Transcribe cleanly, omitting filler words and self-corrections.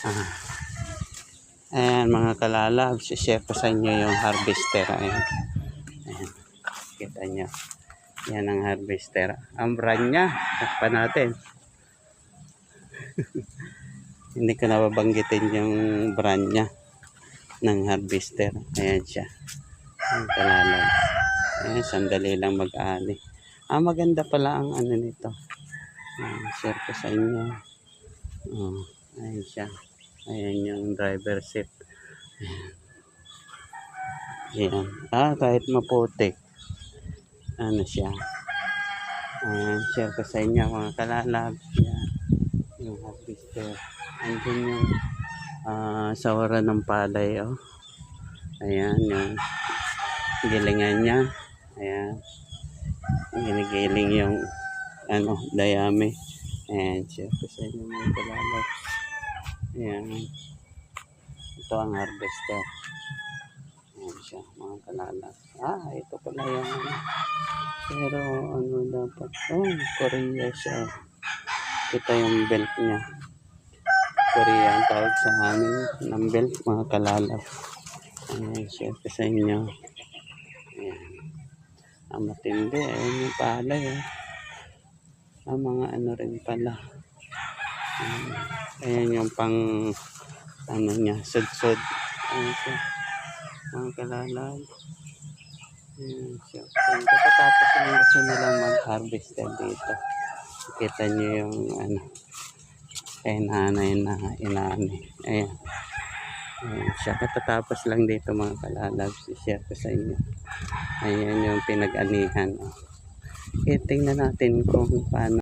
Ah, ayan mga kalalab, share ko sa inyo yung harvester. Ayan. Ayan. Kita nyo. Yan ang harvester. Ang brand niya, takpan natin. Hindi ko nababanggitin yung brand niya ng harvester. Ayan siya. Ang kalalab. Ayan, sandali lang mag-ali. Maganda pala ang ano nito. Share ko sa inyo. Ayan siya. Ayan yung driver seat. Ayan. Kahit maputik. Ano siya. Share ko sa inyo mga kalalab. Ayan. Yung harvester. Andun yung sawaran ng palay. Oh. Ayan yung gilingan niya. Ayan. Ginigiling yung dayami. Ayan. Share ko sa inyo mga kalalab. Ayan. Ito ang harvester. Ayan siya mga kalalab. Ito pala yung pero ano dapat. Korea siya. Ito yung belt niya. Korea ang tawag sa amin ng belt mga kalalab. Ayan, share ko sa inyo. Ayan. Matindi. Ayan yung palay. Mga ano rin pala. Ayan yung pang niya, sud-sud. Ayan siya. Mga kalalab. Ayan siya. Ayan, kapatapos lang gusto nilang mag-harvest dito. Kita nyo yung nanay na inani. Ayan. Ayan siya. Katatapos lang dito mga kalalab. I-share ko sa inyo. Ayan yung pinag-anihan. Tingnan natin kung paano.